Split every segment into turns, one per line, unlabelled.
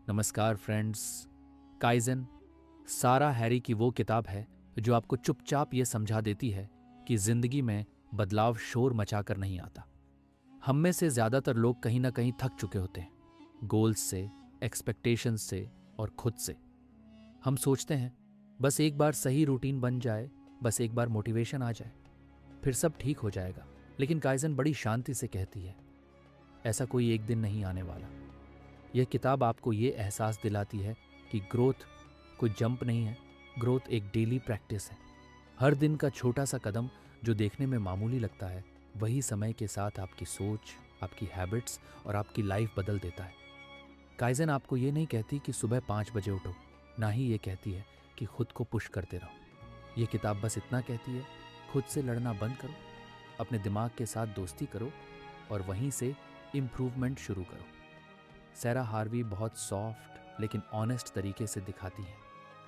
नमस्कार friends. Kaizen सारा Harry की वो किताब है जो आपको चुपचाप ये समझा देती है कि जिंदगी में बदलाव शोर मचाकर नहीं आता। हम में से ज्यादातर लोग कहीं ना कहीं थक चुके होते हैं, गोल्स से, एक्सपेक्टेशंस से और खुद से। हम सोचते हैं बस एक बार सही रूटीन बन जाए, बस एक बार मोटिवेशन आ जाए, फिर सब ठीक हो जाएगा। लेकिन काइज़न बड़ी शांति से कहती है ऐसा कोई एक दिन नहीं आने वाला। यह किताब आपको ये एहसास दिलाती है कि ग्रोथ कोई जंप नहीं है, ग्रोथ एक डेली प्रैक्टिस है। हर दिन का छोटा सा कदम जो देखने में मामूली लगता है, वही समय के साथ आपकी सोच, आपकी हैबिट्स और आपकी लाइफ बदल देता है। काइज़न आपको ये नहीं कहती कि सुबह 5 बजे उठो, ना ही ये कहती है कि खुद को पुश करते रहो। ये किताब बस इतना कहती है, खुद से लड़ना बंद करो, अपने दिमाग के साथ दोस्ती करो और वहीं से इम्प्रूवमेंट शुरू करो। सैरा हार्वी बहुत सॉफ्ट लेकिन ऑनेस्ट तरीके से दिखाती हैं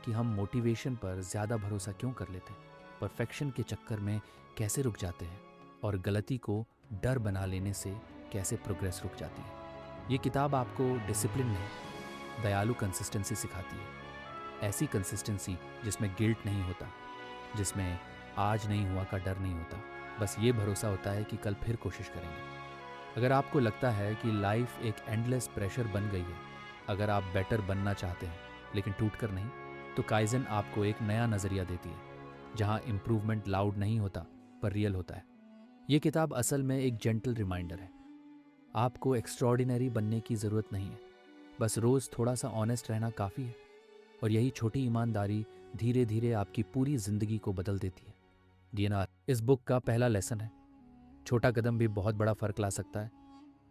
कि हम मोटिवेशन पर ज़्यादा भरोसा क्यों कर लेते हैं, परफेक्शन के चक्कर में कैसे रुक जाते हैं और गलती को डर बना लेने से कैसे प्रोग्रेस रुक जाती है। ये किताब आपको डिसिप्लिन नहीं, दयालु कंसिस्टेंसी सिखाती है। ऐसी कंसिस्टेंसी जिसमें गिल्ट नहीं होता, जिसमें आज नहीं हुआ का डर नहीं होता, बस ये भरोसा होता है कि कल फिर कोशिश करेंगे। अगर आपको लगता है कि लाइफ एक एंडलेस प्रेशर बन गई है, अगर आप बेटर बनना चाहते हैं लेकिन टूटकर नहीं, तो काइज़न आपको एक नया नज़रिया देती है जहां इम्प्रूवमेंट लाउड नहीं होता पर रियल होता है। ये किताब असल में एक जेंटल रिमाइंडर है। आपको एक्स्ट्रॉर्डिनरी बनने की ज़रूरत नहीं है, बस रोज़ थोड़ा सा ऑनेस्ट रहना काफ़ी है। और यही छोटी ईमानदारी धीरे धीरे आपकी पूरी ज़िंदगी को बदल देती है। डीएनआर इस बुक का पहला लेसन है। छोटा कदम भी बहुत बड़ा फ़र्क ला सकता है।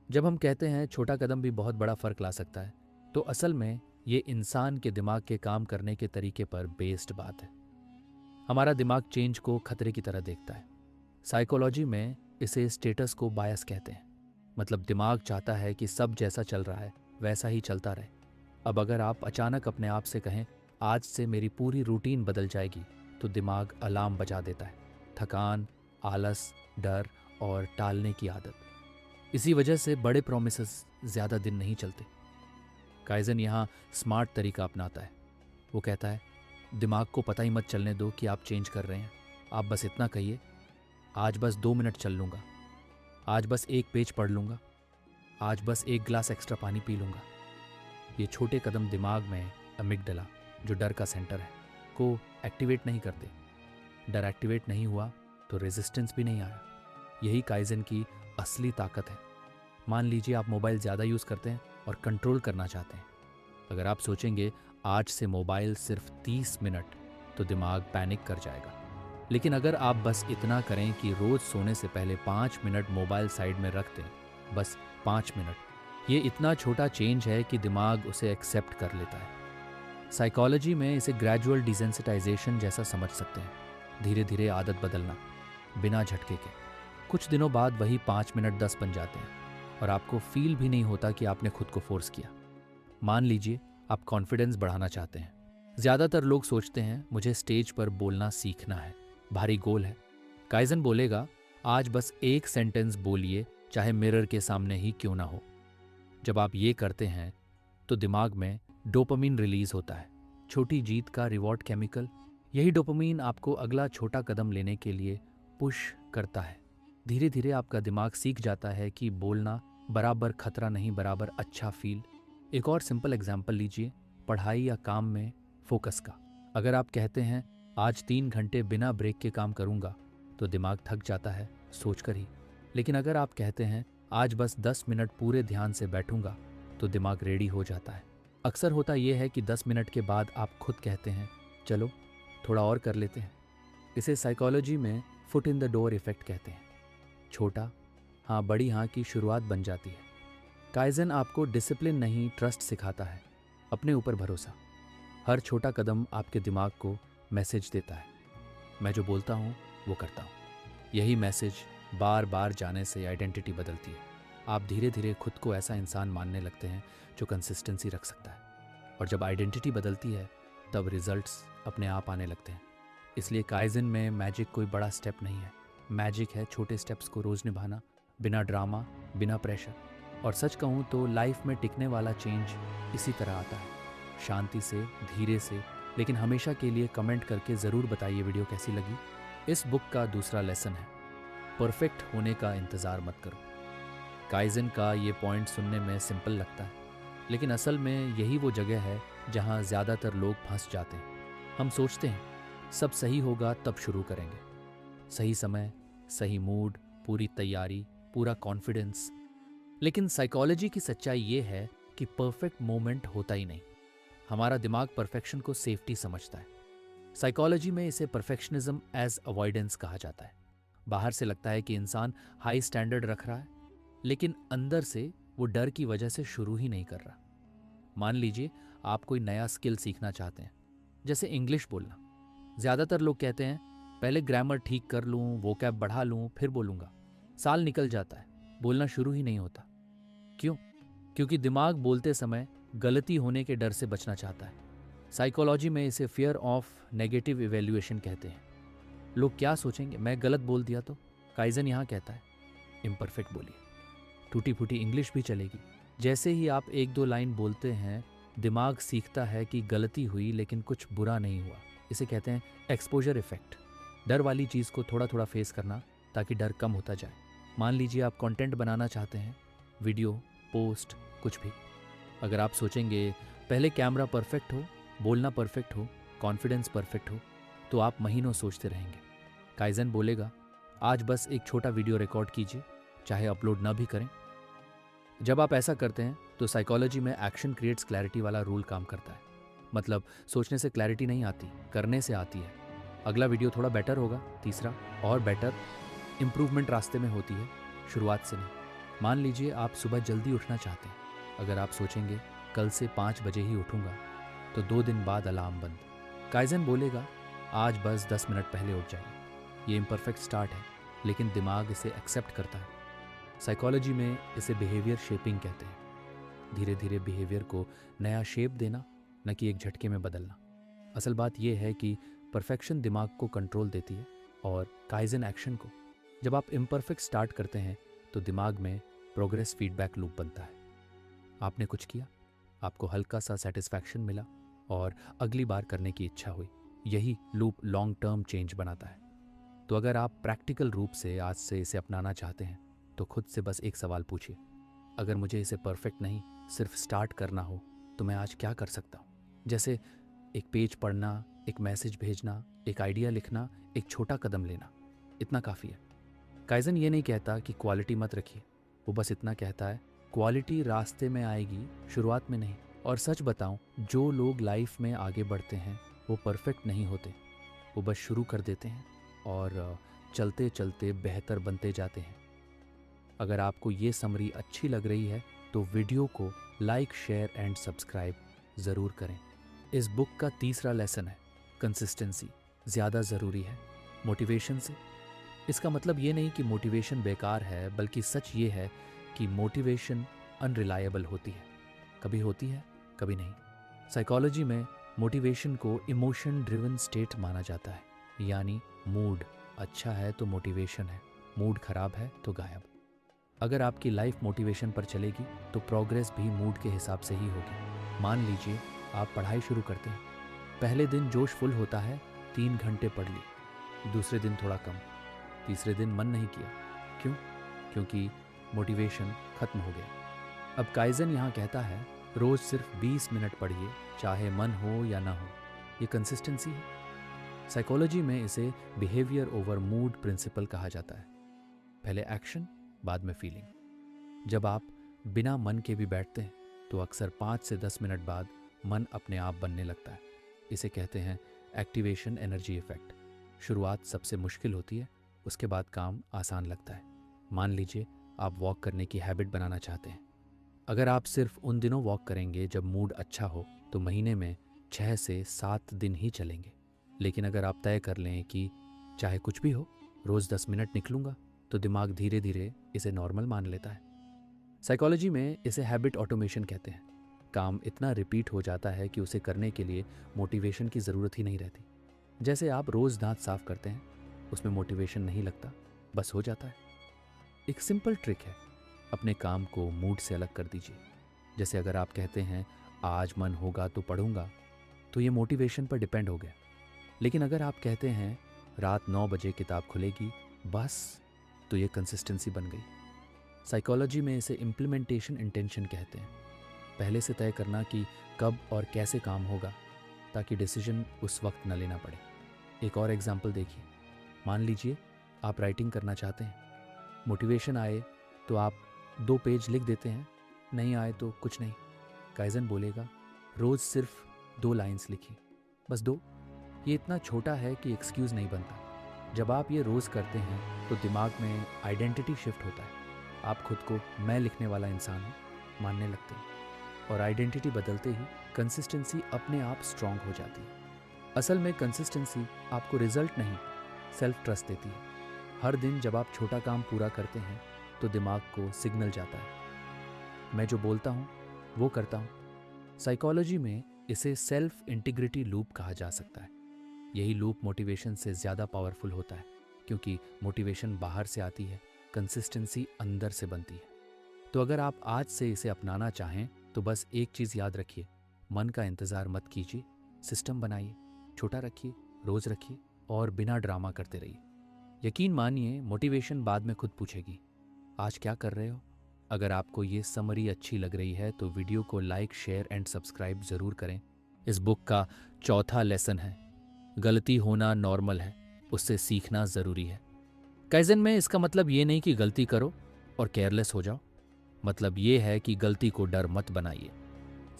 जब हम कहते हैं छोटा कदम भी बहुत बड़ा फ़र्क ला सकता है, तो असल में ये इंसान के दिमाग के काम करने के तरीके पर बेस्ड बात है। हमारा दिमाग चेंज को खतरे की तरह देखता है। साइकोलॉजी में इसे स्टेटस को बायस कहते हैं। मतलब दिमाग चाहता है कि सब जैसा चल रहा है वैसा ही चलता रहे। अब अगर आप अचानक अपने आप से कहें आज से मेरी पूरी रूटीन बदल जाएगी, तो दिमाग अलार्म बजा देता है। थकान, आलस, डर और टालने की आदत। इसी वजह से बड़े प्रॉमिसेस ज़्यादा दिन नहीं चलते। काइज़न यहाँ स्मार्ट तरीका अपनाता है। वो कहता है दिमाग को पता ही मत चलने दो कि आप चेंज कर रहे हैं। आप बस इतना कहिए, आज बस 2 मिनट चल लूँगा, आज बस एक पेज पढ़ लूँगा, आज बस एक गिलास एक्स्ट्रा पानी पी लूँगा। ये छोटे कदम दिमाग में अमिगडाला, जो डर का सेंटर है, को एक्टिवेट नहीं करते। डर एक्टिवेट नहीं हुआ तो रेजिस्टेंस भी नहीं आया। यही काइज़न की असली ताकत है। मान लीजिए आप मोबाइल ज़्यादा यूज़ करते हैं और कंट्रोल करना चाहते हैं। अगर आप सोचेंगे आज से मोबाइल सिर्फ 30 मिनट, तो दिमाग पैनिक कर जाएगा। लेकिन अगर आप बस इतना करें कि रोज़ सोने से पहले 5 मिनट मोबाइल साइड में रख दें, बस 5 मिनट, ये इतना छोटा चेंज है कि दिमाग उसे एक्सेप्ट कर लेता है। साइकोलॉजी में इसे ग्रेजुअल डिसेंसिटाइजेशन जैसा समझ सकते हैं। धीरे धीरे आदत बदलना, बिना झटके के। कुछ दिनों बाद वही 5 मिनट 10 बन जाते हैं और आपको फील भी नहीं होता कि आपने खुद को फोर्स किया। मान लीजिए आप कॉन्फिडेंस बढ़ाना चाहते हैं। ज़्यादातर लोग सोचते हैं मुझे स्टेज पर बोलना सीखना है, भारी गोल है। काइज़न बोलेगा आज बस एक सेंटेंस बोलिए, चाहे मिरर के सामने ही क्यों ना हो। जब आप ये करते हैं तो दिमाग में डोपामिन रिलीज होता है, छोटी जीत का रिवॉर्ड केमिकल। यही डोपामिन आपको अगला छोटा कदम लेने के लिए पुश करता है। धीरे धीरे आपका दिमाग सीख जाता है कि बोलना बराबर खतरा नहीं, बराबर अच्छा फील। एक और सिंपल एग्जाम्पल लीजिए, पढ़ाई या काम में फोकस का। अगर आप कहते हैं आज 3 घंटे बिना ब्रेक के काम करूंगा, तो दिमाग थक जाता है सोचकर ही। लेकिन अगर आप कहते हैं आज बस 10 मिनट पूरे ध्यान से बैठूंगा, तो दिमाग रेडी हो जाता है। अक्सर होता यह है कि 10 मिनट के बाद आप खुद कहते हैं चलो थोड़ा और कर लेते हैं। इसे साइकोलॉजी में foot in the door effect कहते हैं। छोटा हाँ बड़ी हाँ की शुरुआत बन जाती है। काइज़न आपको डिसिप्लिन नहीं, ट्रस्ट सिखाता है, अपने ऊपर भरोसा। हर छोटा कदम आपके दिमाग को मैसेज देता है, मैं जो बोलता हूँ वो करता हूँ। यही मैसेज बार बार जाने से आइडेंटिटी बदलती है। आप धीरे धीरे खुद को ऐसा इंसान मानने लगते हैं जो कंसिस्टेंसी रख सकता है। और जब आइडेंटिटी बदलती है, तब रिजल्ट्स अपने आप आने लगते हैं। इसलिए काइज़न में मैजिक कोई बड़ा स्टेप नहीं है। मैजिक है छोटे स्टेप्स को रोज़ निभाना, बिना ड्रामा, बिना प्रेशर। और सच कहूँ तो लाइफ में टिकने वाला चेंज इसी तरह आता है, शांति से, धीरे से, लेकिन हमेशा के लिए। कमेंट करके ज़रूर बताइए वीडियो कैसी लगी। इस बुक का दूसरा लेसन है, परफेक्ट होने का इंतज़ार मत करो। काइज़न का ये पॉइंट सुनने में सिंपल लगता है, लेकिन असल में यही वो जगह है जहाँ ज़्यादातर लोग फंस जाते हैं। हम सोचते हैं सब सही होगा तब शुरू करेंगे, सही समय, सही मूड, पूरी तैयारी, पूरा कॉन्फिडेंस। लेकिन साइकोलॉजी की सच्चाई ये है कि परफेक्ट मोमेंट होता ही नहीं। हमारा दिमाग परफेक्शन को सेफ्टी समझता है। साइकोलॉजी में इसे परफेक्शनिज्म एज अवॉइडेंस कहा जाता है। बाहर से लगता है कि इंसान हाई स्टैंडर्ड रख रहा है, लेकिन अंदर से वो डर की वजह से शुरू ही नहीं कर रहा। मान लीजिए आप कोई नया स्किल सीखना चाहते हैं, जैसे इंग्लिश बोलना। ज़्यादातर लोग कहते हैं पहले ग्रामर ठीक कर लूँ, वोकैब बढ़ा लूँ, फिर बोलूँगा। साल निकल जाता है, बोलना शुरू ही नहीं होता। क्यों? क्योंकि दिमाग बोलते समय गलती होने के डर से बचना चाहता है। साइकोलॉजी में इसे फियर ऑफ नेगेटिव इवैल्यूएशन कहते हैं। लोग क्या सोचेंगे, मैं गलत बोल दिया तो? काइज़न यहाँ कहता है इम्परफेक्ट बोलिए, टूटी फूटी इंग्लिश भी चलेगी। जैसे ही आप एक दो लाइन बोलते हैं, दिमाग सीखता है कि गलती हुई लेकिन कुछ बुरा नहीं हुआ। इसे कहते हैं एक्सपोजर इफेक्ट। डर वाली चीज़ को थोड़ा थोड़ा फेस करना ताकि डर कम होता जाए। मान लीजिए आप कंटेंट बनाना चाहते हैं, वीडियो, पोस्ट, कुछ भी। अगर आप सोचेंगे पहले कैमरा परफेक्ट हो, बोलना परफेक्ट हो, कॉन्फिडेंस परफेक्ट हो, तो आप महीनों सोचते रहेंगे। काइज़न बोलेगा आज बस एक छोटा वीडियो रिकॉर्ड कीजिए, चाहे अपलोड ना भी करें। जब आप ऐसा करते हैं तो साइकोलॉजी में एक्शन क्रिएट्स क्लैरिटी वाला रूल काम करता है। मतलब सोचने से क्लैरिटी नहीं आती, करने से आती है। अगला वीडियो थोड़ा बेटर होगा, तीसरा और बेटर। इंप्रूवमेंट रास्ते में होती है, शुरुआत से नहीं। मान लीजिए आप सुबह जल्दी उठना चाहते हैं। अगर आप सोचेंगे कल से 5 बजे ही उठूंगा, तो 2 दिन बाद अलार्म बंद। काइज़न बोलेगा आज बस 10 मिनट पहले उठ जाइए। ये इम्परफेक्ट स्टार्ट है, लेकिन दिमाग इसे एक्सेप्ट करता है। साइकोलॉजी में इसे बिहेवियर शेपिंग कहते हैं। धीरे धीरे बिहेवियर को नया शेप देना, न कि एक झटके में बदलना। असल बात यह है कि परफेक्शन दिमाग को कंट्रोल देती है और काइज़न एक्शन को। जब आप इम्परफेक्ट स्टार्ट करते हैं तो दिमाग में प्रोग्रेस फीडबैक लूप बनता है। आपने कुछ किया, आपको हल्का सा सेटिस्फैक्शन मिला और अगली बार करने की इच्छा हुई। यही लूप लॉन्ग टर्म चेंज बनाता है। तो अगर आप प्रैक्टिकल रूप से आज से इसे अपनाना चाहते हैं तो खुद से बस एक सवाल पूछिए, अगर मुझे इसे परफेक्ट नहीं सिर्फ स्टार्ट करना हो तो मैं आज क्या कर सकता हूँ? जैसे एक पेज पढ़ना, एक मैसेज भेजना, एक आइडिया लिखना, एक छोटा कदम लेना, इतना काफ़ी है। काइज़न ये नहीं कहता कि क्वालिटी मत रखिए, वो बस इतना कहता है क्वालिटी रास्ते में आएगी, शुरुआत में नहीं। और सच बताऊं, जो लोग लाइफ में आगे बढ़ते हैं वो परफेक्ट नहीं होते, वो बस शुरू कर देते हैं और चलते चलते बेहतर बनते जाते हैं। अगर आपको ये समरी अच्छी लग रही है तो वीडियो को लाइक, शेयर एंड सब्सक्राइब ज़रूर करें। इस बुक का तीसरा लेसन है कंसिस्टेंसी ज़्यादा ज़रूरी है मोटिवेशन से। इसका मतलब ये नहीं कि मोटिवेशन बेकार है, बल्कि सच ये है कि मोटिवेशन अनरिलायबल होती है। कभी होती है, कभी नहीं। साइकोलॉजी में मोटिवेशन को इमोशन ड्रिवन स्टेट माना जाता है, यानी मूड अच्छा है तो मोटिवेशन है, मूड खराब है तो गायब। अगर आपकी लाइफ मोटिवेशन पर चलेगी तो प्रोग्रेस भी मूड के हिसाब से ही होगी। मान लीजिए आप पढ़ाई शुरू करते हैं, पहले दिन जोश फुल होता है, 3 घंटे पढ़ ली, दूसरे दिन थोड़ा कम, तीसरे दिन मन नहीं किया। क्यों? क्योंकि मोटिवेशन खत्म हो गया। अब काइज़न यहाँ कहता है रोज सिर्फ 20 मिनट पढ़िए, चाहे मन हो या ना हो। ये कंसिस्टेंसी है। साइकोलॉजी में इसे बिहेवियर ओवर मूड प्रिंसिपल कहा जाता है। पहले एक्शन, बाद में फीलिंग। जब आप बिना मन के भी बैठते हैं तो अक्सर 5 से 10 मिनट बाद मन अपने आप बनने लगता है। इसे कहते हैं एक्टिवेशन एनर्जी इफेक्ट। शुरुआत सबसे मुश्किल होती है, उसके बाद काम आसान लगता है। मान लीजिए आप वॉक करने की हैबिट बनाना चाहते हैं। अगर आप सिर्फ उन दिनों वॉक करेंगे जब मूड अच्छा हो तो महीने में 6 से 7 दिन ही चलेंगे। लेकिन अगर आप तय कर लें कि चाहे कुछ भी हो रोज़ 10 मिनट निकलूंगा, तो दिमाग धीरे धीरे इसे नॉर्मल मान लेता है। साइकोलॉजी में इसे हैबिट ऑटोमेशन कहते हैं। काम इतना रिपीट हो जाता है कि उसे करने के लिए मोटिवेशन की ज़रूरत ही नहीं रहती। जैसे आप रोज़ दांत साफ करते हैं, उसमें मोटिवेशन नहीं लगता, बस हो जाता है। एक सिंपल ट्रिक है, अपने काम को मूड से अलग कर दीजिए। जैसे अगर आप कहते हैं आज मन होगा तो पढ़ूंगा, तो ये मोटिवेशन पर डिपेंड हो गया। लेकिन अगर आप कहते हैं रात 9 बजे किताब खुलेगी बस, तो ये कंसिस्टेंसी बन गई। साइकोलॉजी में इसे इम्प्लीमेंटेशन इंटेंशन कहते हैं। पहले से तय करना कि कब और कैसे काम होगा, ताकि डिसीजन उस वक्त न लेना पड़े। एक और एग्जाम्पल देखिए। मान लीजिए आप राइटिंग करना चाहते हैं। मोटिवेशन आए तो आप 2 पेज लिख देते हैं, नहीं आए तो कुछ नहीं। काइजन बोलेगा रोज़ सिर्फ 2 लाइन्स लिखिए, बस 2। ये इतना छोटा है कि एक्सक्यूज़ नहीं बनता। जब आप ये रोज़ करते हैं तो दिमाग में आइडेंटिटी शिफ्ट होता है। आप खुद को मैं लिखने वाला इंसान हूँ मानने लगते हैं, और आइडेंटिटी बदलते ही कंसिस्टेंसी अपने आप स्ट्रांग हो जाती है। असल में कंसिस्टेंसी आपको रिजल्ट नहीं, सेल्फ ट्रस्ट देती है। हर दिन जब आप छोटा काम पूरा करते हैं तो दिमाग को सिग्नल जाता है, मैं जो बोलता हूँ वो करता हूँ। साइकोलॉजी में इसे सेल्फ इंटीग्रिटी लूप कहा जा सकता है। यही लूप मोटिवेशन से ज़्यादा पावरफुल होता है, क्योंकि मोटिवेशन बाहर से आती है, कंसिस्टेंसी अंदर से बनती है। तो अगर आप आज से इसे अपनाना चाहें तो बस एक चीज़ याद रखिए, मन का इंतज़ार मत कीजिए। सिस्टम बनाइए, छोटा रखिए, रोज़ रखिए और बिना ड्रामा करते रहिए। यकीन मानिए मोटिवेशन बाद में खुद पूछेगी आज क्या कर रहे हो। अगर आपको ये समरी अच्छी लग रही है तो वीडियो को लाइक, शेयर एंड सब्सक्राइब ज़रूर करें। इस बुक का चौथा लेसन है गलती होना नॉर्मल है, उससे सीखना ज़रूरी है। काइज़न में इसका मतलब ये नहीं कि गलती करो और केयरलेस हो जाओ। मतलब ये है कि गलती को डर मत बनाइए।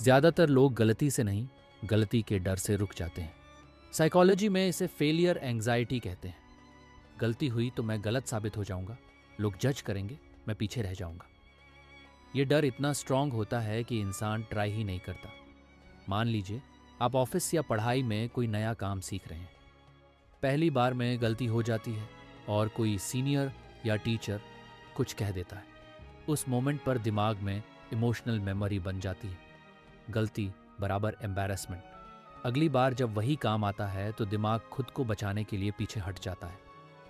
ज़्यादातर लोग गलती से नहीं, गलती के डर से रुक जाते हैं। साइकोलॉजी में इसे फेलियर एंग्जाइटी कहते हैं। गलती हुई तो मैं गलत साबित हो जाऊंगा, लोग जज करेंगे, मैं पीछे रह जाऊंगा। ये डर इतना स्ट्रांग होता है कि इंसान ट्राई ही नहीं करता। मान लीजिए आप ऑफिस या पढ़ाई में कोई नया काम सीख रहे हैं। पहली बार में गलती हो जाती है और कोई सीनियर या टीचर कुछ कह देता है। उस मोमेंट पर दिमाग में इमोशनल मेमोरी बन जाती है, गलती बराबर एम्बैरेसमेंट। अगली बार जब वही काम आता है तो दिमाग खुद को बचाने के लिए पीछे हट जाता है।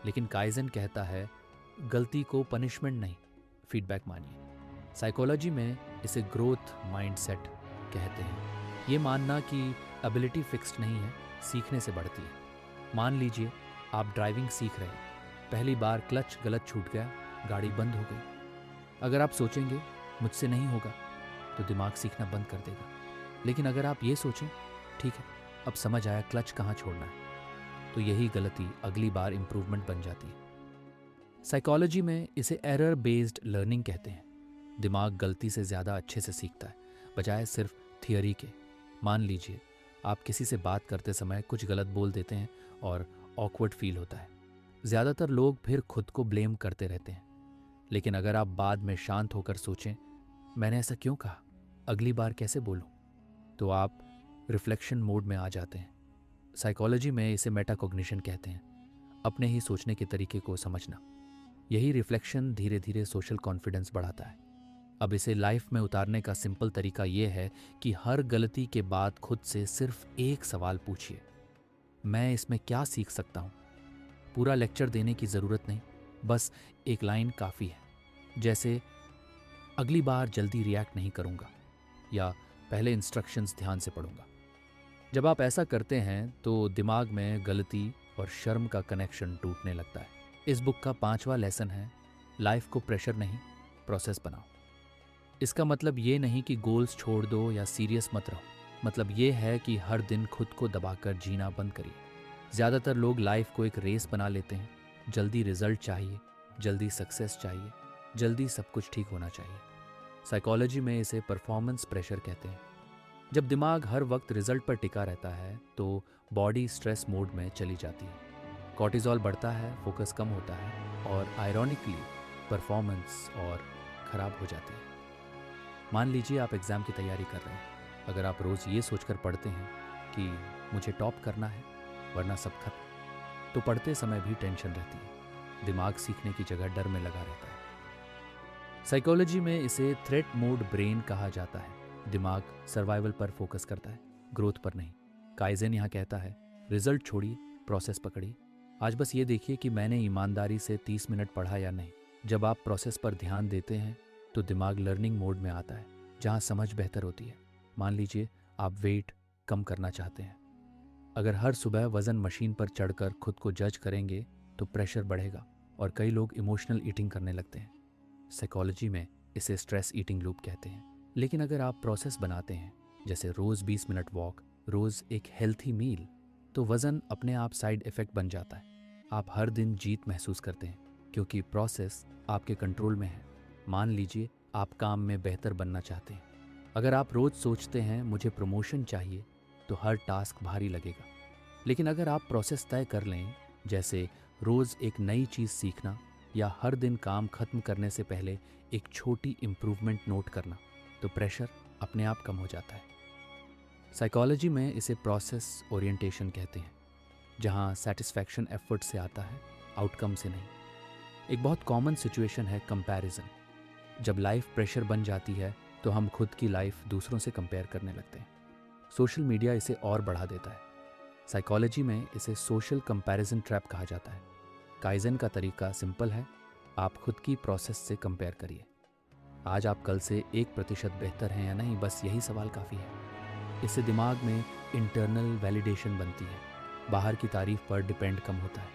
लेकिन काइज़न कहता है गलती को पनिशमेंट नहीं, फीडबैक मानिए। साइकोलॉजी में इसे ग्रोथ माइंडसेट कहते हैं। ये मानना कि एबिलिटी फिक्स्ड नहीं है, सीखने से बढ़ती है। मान लीजिए आप ड्राइविंग सीख रहे हैं, पहली बार क्लच गलत छूट गया, गाड़ी बंद हो गई। अगर आप सोचेंगे मुझसे नहीं होगा तो दिमाग सीखना बंद कर देगा। लेकिन अगर आप ये सोचें ठीक है अब समझ आया क्लच कहाँ छोड़ना है, तो यही गलती अगली बार इंप्रूवमेंट बन जाती है। साइकोलॉजी में इसे एरर बेस्ड लर्निंग कहते हैं। दिमाग गलती से ज़्यादा अच्छे से सीखता है, बजाय सिर्फ थियरी के। मान लीजिए आप किसी से बात करते समय कुछ गलत बोल देते हैं और ऑकवर्ड फील होता है। ज़्यादातर लोग फिर खुद को ब्लेम करते रहते हैं। लेकिन अगर आप बाद में शांत होकर सोचें मैंने ऐसा क्यों कहा, अगली बार कैसे बोलूं, तो आप रिफ्लेक्शन मोड में आ जाते हैं। साइकोलॉजी में इसे मेटाकॉग्निशन कहते हैं, अपने ही सोचने के तरीके को समझना। यही रिफ्लेक्शन धीरे धीरे सोशल कॉन्फिडेंस बढ़ाता है। अब इसे लाइफ में उतारने का सिंपल तरीका यह है कि हर गलती के बाद खुद से सिर्फ एक सवाल पूछिए, मैं इसमें क्या सीख सकता हूँ। पूरा लेक्चर देने की ज़रूरत नहीं, बस एक लाइन काफ़ी है, जैसे अगली बार जल्दी रिएक्ट नहीं करूँगा या पहले इंस्ट्रक्शंस ध्यान से पढ़ूंगा। जब आप ऐसा करते हैं तो दिमाग में गलती और शर्म का कनेक्शन टूटने लगता है। इस बुक का 5वां लेसन है लाइफ को प्रेशर नहीं, प्रोसेस बनाओ। इसका मतलब ये नहीं कि गोल्स छोड़ दो या सीरियस मत रहो। मतलब ये है कि हर दिन खुद को दबाकर जीना बंद करिए। ज़्यादातर लोग लाइफ को एक रेस बना लेते हैं। जल्दी रिजल्ट चाहिए, जल्दी सक्सेस चाहिए, जल्दी सब कुछ ठीक होना चाहिए। साइकोलॉजी में इसे परफॉर्मेंस प्रेशर कहते हैं। जब दिमाग हर वक्त रिजल्ट पर टिका रहता है तो बॉडी स्ट्रेस मोड में चली जाती है। कॉर्टिजोल बढ़ता है, फोकस कम होता है और आयरॉनिकली परफॉर्मेंस और ख़राब हो जाती है। मान लीजिए आप एग्ज़ाम की तैयारी कर रहे हैं। अगर आप रोज़ ये सोचकर पढ़ते हैं कि मुझे टॉप करना है वरना सब खत्म, तो पढ़ते समय भी टेंशन रहती है। दिमाग सीखने की जगह डर में लगा रहता है। साइकोलॉजी में इसे थ्रेट मोड ब्रेन कहा जाता है। दिमाग सर्वाइवल पर फोकस करता है, ग्रोथ पर नहीं। काइज़न यहाँ कहता है रिजल्ट छोड़िए, प्रोसेस पकड़िए। आज बस ये देखिए कि मैंने ईमानदारी से 30 मिनट पढ़ा या नहीं। जब आप प्रोसेस पर ध्यान देते हैं तो दिमाग लर्निंग मोड में आता है, जहाँ समझ बेहतर होती है। मान लीजिए आप वेट कम करना चाहते हैं। अगर हर सुबह वज़न मशीन पर चढ़कर खुद को जज करेंगे तो प्रेशर बढ़ेगा और कई लोग इमोशनल ईटिंग करने लगते हैं। साइकोलॉजी में इसे स्ट्रेस ईटिंग लूप कहते हैं। लेकिन अगर आप प्रोसेस बनाते हैं, जैसे रोज़ 20 मिनट वॉक, रोज़ एक हेल्थी मील, तो वज़न अपने आप साइड इफ़ेक्ट बन जाता है। आप हर दिन जीत महसूस करते हैं क्योंकि प्रोसेस आपके कंट्रोल में है। मान लीजिए आप काम में बेहतर बनना चाहते हैं। अगर आप रोज़ सोचते हैं मुझे प्रमोशन चाहिए, तो हर टास्क भारी लगेगा। लेकिन अगर आप प्रोसेस तय कर लें, जैसे रोज़ एक नई चीज़ सीखना या हर दिन काम खत्म करने से पहले एक छोटी इम्प्रूवमेंट नोट करना, तो प्रेशर अपने आप कम हो जाता है। साइकोलॉजी में इसे प्रोसेस ओरिएंटेशन कहते हैं, जहाँ सेटिस्फैक्शन एफर्ट से आता है, आउटकम से नहीं। एक बहुत कॉमन सिचुएशन है कंपैरिजन। जब लाइफ प्रेशर बन जाती है तो हम खुद की लाइफ दूसरों से कंपेयर करने लगते हैं। सोशल मीडिया इसे और बढ़ा देता है। साइकोलॉजी में इसे सोशल कंपैरिजन ट्रैप कहा जाता है। काइजन का तरीका सिंपल है, आप खुद की प्रोसेस से कंपेयर करिए। आज आप कल से 1% बेहतर हैं या नहीं, बस यही सवाल काफ़ी है। इससे दिमाग में इंटरनल वैलिडेशन बनती है, बाहर की तारीफ पर डिपेंड कम होता है।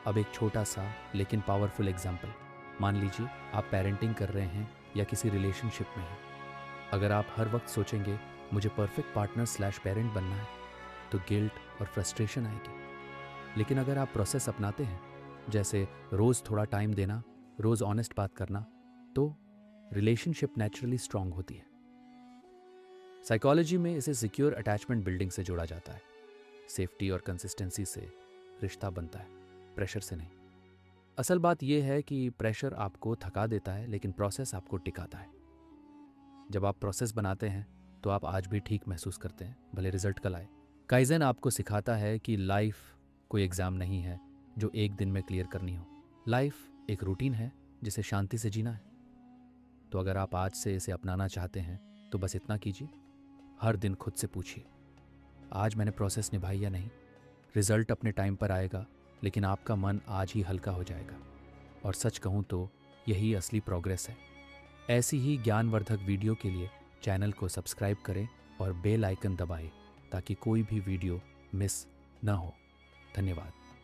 अब एक छोटा सा लेकिन पावरफुल एग्जाम्पल, मान लीजिए आप पेरेंटिंग कर रहे हैं या किसी रिलेशनशिप में हैं। अगर आप हर वक्त सोचेंगे मुझे परफेक्ट पार्टनर / पेरेंट बनना है, तो गिल्ट और फ्रस्ट्रेशन आएगी। लेकिन अगर आप प्रोसेस अपनाते हैं, जैसे रोज़ थोड़ा टाइम देना, रोज़ ऑनेस्ट बात करना, तो रिलेशनशिप नेचुरली स्ट्रांग होती है। साइकोलॉजी में इसे सिक्योर अटैचमेंट बिल्डिंग से जोड़ा जाता है। सेफ्टी और कंसिस्टेंसी से रिश्ता बनता है, प्रेशर से नहीं। असल बात यह है कि प्रेशर आपको थका देता है, लेकिन प्रोसेस आपको टिकाता है। जब आप प्रोसेस बनाते हैं तो आप आज भी ठीक महसूस करते हैं, भले रिजल्ट कल आए। काइजन आपको सिखाता है कि लाइफ कोई एग्ज़ाम नहीं है जो एक दिन में क्लियर करनी हो। लाइफ एक रूटीन है जिसे शांति से जीना है। तो अगर आप आज से इसे अपनाना चाहते हैं तो बस इतना कीजिए, हर दिन खुद से पूछिए, आज मैंने प्रोसेस निभाई या नहीं। रिजल्ट अपने टाइम पर आएगा, लेकिन आपका मन आज ही हल्का हो जाएगा। और सच कहूँ तो यही असली प्रोग्रेस है। ऐसी ही ज्ञानवर्धक वीडियो के लिए चैनल को सब्सक्राइब करें और बेल आइकन दबाएं ताकि कोई भी वीडियो मिस न हो। धन्यवाद।